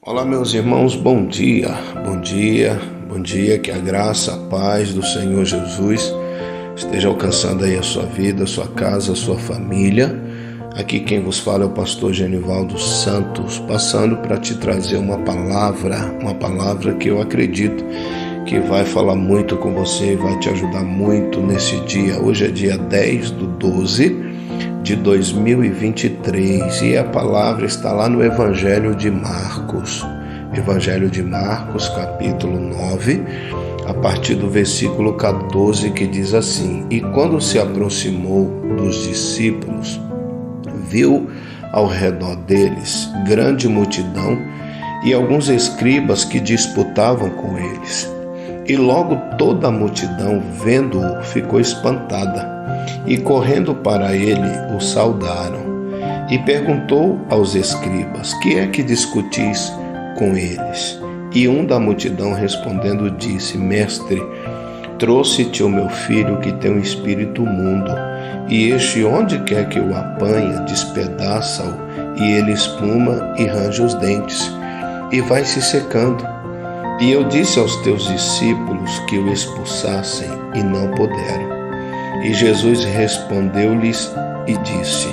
Olá, meus irmãos, bom dia, bom dia, bom dia, que a graça, a paz do Senhor Jesus esteja alcançando aí a sua vida, a sua casa, a sua família. Aqui quem vos fala é o pastor Genivaldo Santos, passando para te trazer uma palavra que eu acredito que vai falar muito com você e vai te ajudar muito nesse dia. Hoje é dia 10/12 de 2023 e a palavra está lá no Evangelho de Marcos. Evangelho de Marcos, capítulo 9, a partir do versículo 14, que diz assim: E quando se aproximou dos discípulos, viu ao redor deles grande multidão e alguns escribas que disputavam com eles. E logo toda a multidão, vendo-o, ficou espantada, e correndo para ele, o saudaram. E perguntou aos escribas: Que é que discutis com eles? E um da multidão respondendo disse: Mestre, trouxe-te o meu filho que tem um espírito imundo, e este onde quer que o apanha, despedaça-o, e ele espuma e range os dentes, e vai se secando. E eu disse aos teus discípulos que o expulsassem, e não puderam. E Jesus respondeu-lhes e disse: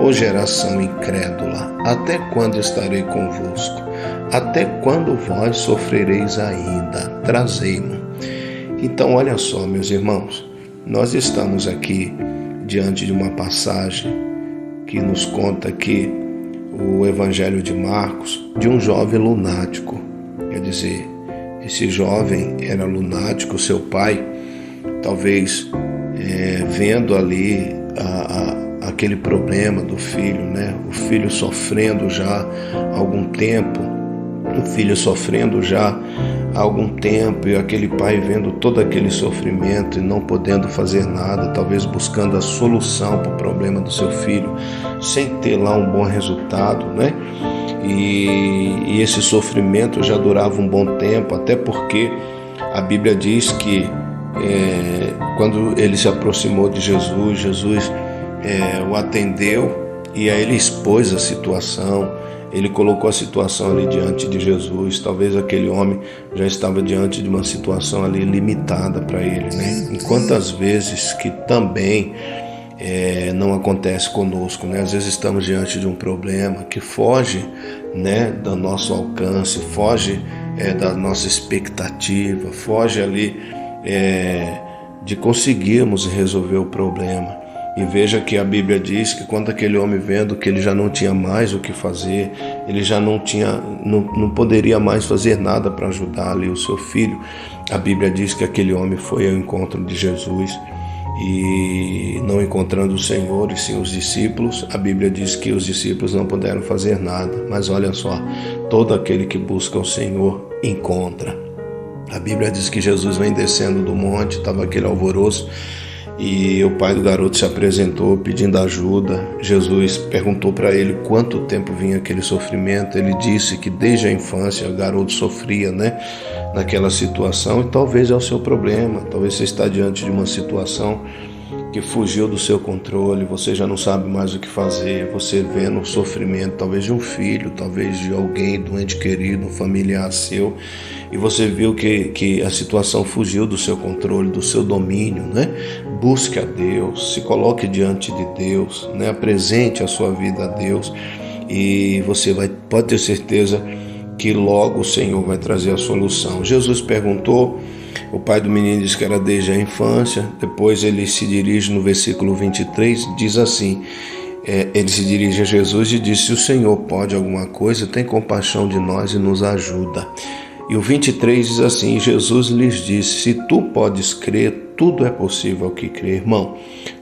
Ó geração incrédula, até quando estarei convosco? Até quando vós sofrereis ainda? Trazei-mo. Então, olha só, meus irmãos, nós estamos aqui diante de uma passagem que nos conta aqui o Evangelho de Marcos, de um jovem lunático. Quer dizer, esse jovem era lunático, seu pai, talvez vendo ali aquele problema do filho, né? O filho sofrendo já há algum tempo, e aquele pai vendo todo aquele sofrimento e não podendo fazer nada, talvez buscando a solução para o problema do seu filho, sem ter lá um bom resultado, né? E esse sofrimento já durava um bom tempo, até porque a Bíblia diz que quando ele se aproximou de Jesus o atendeu e aí ele expôs a situação, ele colocou a situação ali diante de Jesus. Talvez aquele homem já estava diante de uma situação ali limitada para ele, né? E quantas vezes que também não acontece conosco, né? Às vezes estamos diante de um problema que foge, né, do nosso alcance, foge da nossa expectativa, foge ali de conseguirmos resolver o problema. E veja que a Bíblia diz que quando aquele homem, vendo que ele já não tinha mais o que fazer, ele já não poderia mais fazer nada para ajudar ali o seu filho, a Bíblia diz que aquele homem foi ao encontro de Jesus. E não encontrando o Senhor e sim os discípulos, a Bíblia diz que os discípulos não puderam fazer nada. Mas olha só, todo aquele que busca o Senhor encontra. A Bíblia diz que Jesus vem descendo do monte, estava aquele alvoroço, e o pai do garoto se apresentou pedindo ajuda. Jesus perguntou para ele quanto tempo vinha aquele sofrimento. Ele disse que desde a infância o garoto sofria, né, naquela situação, e talvez é o seu problema. Talvez você está diante de uma situação que fugiu do seu controle, você já não sabe mais o que fazer, você vendo o sofrimento, talvez de um filho, talvez de alguém, de um ente querido, um familiar seu, e você viu que a situação fugiu do seu controle, do seu domínio, né? Busque a Deus, se coloque diante de Deus, né? Apresente a sua vida a Deus, e você pode ter certeza que logo o Senhor vai trazer a solução. Jesus perguntou, o pai do menino disse que era desde a infância. Depois ele se dirige no versículo 23, diz assim, ele se dirige a Jesus e disse: Se o Senhor pode alguma coisa, tem compaixão de nós e nos ajuda. E o 23 diz assim: Jesus lhes disse: Se tu podes crer, tudo é possível ao que crê. Irmão,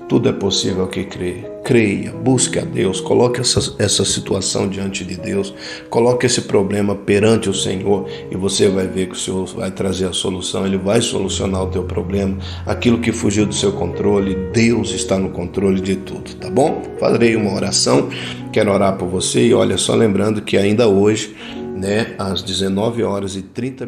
tudo é possível ao que crê. Creia, busque a Deus, coloque essa situação diante de Deus, coloque esse problema perante o Senhor, e você vai ver que o Senhor vai trazer a solução. Ele vai solucionar o teu problema, aquilo que fugiu do seu controle. Deus está no controle de tudo, tá bom? Farei uma oração, quero orar por você, e olha, só lembrando que ainda hoje, né, às 19h30,